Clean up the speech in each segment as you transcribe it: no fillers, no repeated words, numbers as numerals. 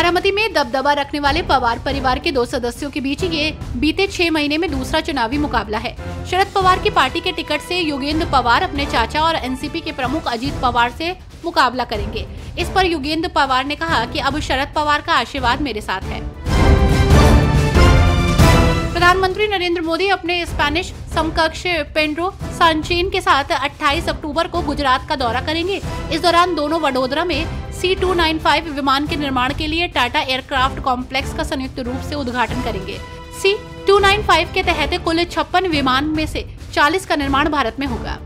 बारामती में दबदबा रखने वाले पवार परिवार के 2 सदस्यों के बीच ये बीते 6 महीने में दूसरा चुनावी मुकाबला है। शरद पवार की पार्टी के टिकट से योगेंद्र पवार अपने चाचा और एनसीपी के प्रमुख अजीत पवार से मुकाबला करेंगे। इस पर योगेंद्र पवार ने कहा कि अब शरद पवार का आशीर्वाद मेरे साथ है। प्रधानमंत्री नरेंद्र मोदी अपने स्पेनिश समकक्ष पेड्रो सांचेज के साथ 28 अक्टूबर को गुजरात का दौरा करेंगे। इस दौरान दोनों वडोदरा में C295 विमान के निर्माण के लिए टाटा एयरक्राफ्ट कॉम्प्लेक्स का संयुक्त रूप से उद्घाटन करेंगे। C295 के तहत कुल 56 विमान में से 40 का निर्माण भारत में होगा।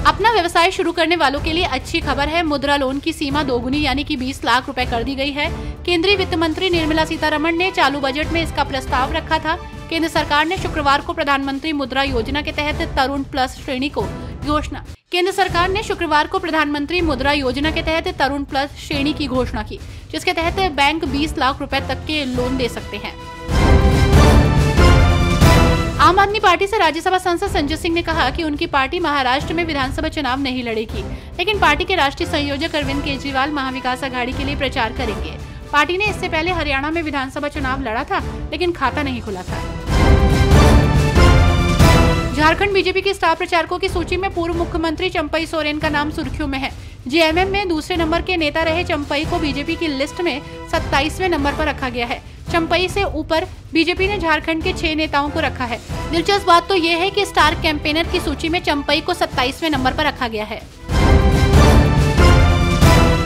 अपना व्यवसाय शुरू करने वालों के लिए अच्छी खबर है। मुद्रा लोन की सीमा दोगुनी यानी कि 20 लाख रुपए कर दी गई है। केंद्रीय वित्त मंत्री निर्मला सीतारमण ने चालू बजट में इसका प्रस्ताव रखा था। केंद्र सरकार ने शुक्रवार को प्रधानमंत्री मुद्रा योजना के तहत तरुण प्लस श्रेणी को घोषणा की घोषणा की, जिसके तहत बैंक 20 लाख रुपए तक के लोन दे सकते हैं। आम आदमी पार्टी से राज्यसभा सांसद संजय सिंह ने कहा कि उनकी पार्टी महाराष्ट्र में विधानसभा चुनाव नहीं लड़ेगी, लेकिन पार्टी के राष्ट्रीय संयोजक अरविंद केजरीवाल महाविकास आघाड़ी के लिए प्रचार करेंगे। पार्टी ने इससे पहले हरियाणा में विधानसभा चुनाव लड़ा था, लेकिन खाता नहीं खुला था। झारखंड बीजेपी के स्टार प्रचारकों की सूची में पूर्व मुख्यमंत्री चंपई सोरेन का नाम सुर्खियों में है। जेएमएम में दूसरे नंबर के नेता रहे चंपई को बीजेपी की लिस्ट में 27वें नंबर पर रखा गया है। चंपई से ऊपर बीजेपी ने झारखंड के 6 नेताओं को रखा है। दिलचस्प बात तो ये है कि स्टार कैंपेनर की सूची में चंपई को 27वें नंबर पर रखा गया है।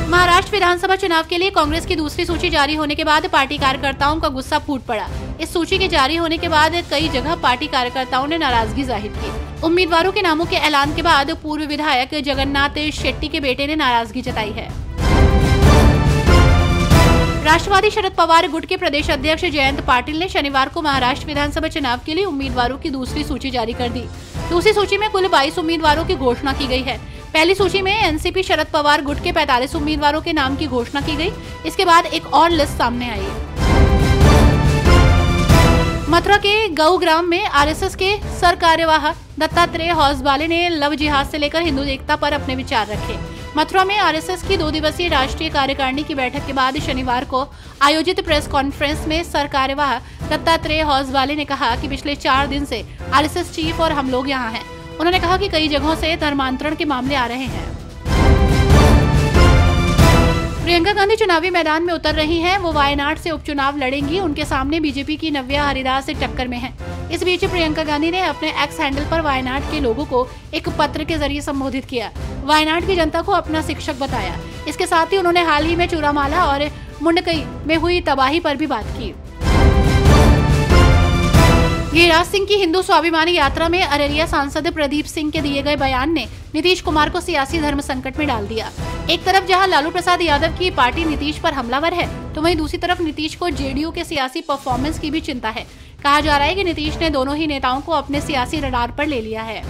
महाराष्ट्र विधानसभा चुनाव के लिए कांग्रेस की दूसरी सूची जारी होने के बाद पार्टी कार्यकर्ताओं का गुस्सा फूट पड़ा। इस सूची के जारी होने के बाद कई जगह पार्टी कार्यकर्ताओं ने नाराजगी जाहिर की। उम्मीदवारों के नामों के ऐलान के बाद पूर्व विधायक जगन्नाथ शेट्टी के बेटे ने नाराजगी जताई है। राष्ट्रवादी शरद पवार गुट के प्रदेश अध्यक्ष जयंत पाटिल ने शनिवार को महाराष्ट्र विधानसभा चुनाव के लिए उम्मीदवारों की दूसरी सूची जारी कर दी। दूसरी सूची में कुल 22 उम्मीदवारों की घोषणा की गई है। पहली सूची में एनसीपी शरद पवार गुट के 45 उम्मीदवारों के नाम की घोषणा की गई। इसके बाद एक और लिस्ट सामने आई। मथुरा के गौग्राम में आरएसएस के सरकार्यवाह दत्तात्रेय हौसबाले ने लव जिहाद से लेकर हिंदू एकता पर अपने विचार रखे। मथुरा में आरएसएस की 2 दिवसीय राष्ट्रीय कार्यकारिणी की बैठक के बाद शनिवार को आयोजित प्रेस कॉन्फ्रेंस में सरकार्यवाह दत्तात्रेय हौसबाले ने कहा कि पिछले 4 दिन से आरएसएस चीफ और हम लोग यहाँ हैं। उन्होंने कहा कि कई जगहों से धर्मांतरण के मामले आ रहे हैं। प्रियंका गांधी चुनावी मैदान में उतर रही हैं। वो वायनाड से उपचुनाव लड़ेंगी। उनके सामने बीजेपी की नव्या हरिदास एक टक्कर में है। इस बीच प्रियंका गांधी ने अपने एक्स हैंडल पर वायनाड के लोगों को एक पत्र के जरिए संबोधित किया। वायनाड की जनता को अपना शिक्षक बताया। इसके साथ ही उन्होंने हाल ही में चूरामाला और मुंडकई में हुई तबाही पर भी बात की। गिरिराज सिंह की हिंदू स्वाभिमानी यात्रा में अररिया सांसद प्रदीप सिंह के दिए गए बयान ने नीतीश कुमार को सियासी धर्म संकट में डाल दिया। एक तरफ जहां लालू प्रसाद यादव की पार्टी नीतीश पर हमलावर है, तो वहीं दूसरी तरफ नीतीश को जेडीयू के सियासी परफॉर्मेंस की भी चिंता है। कहा जा रहा है कि नीतीश ने दोनों ही नेताओं को अपने सियासी रडार पर ले लिया है।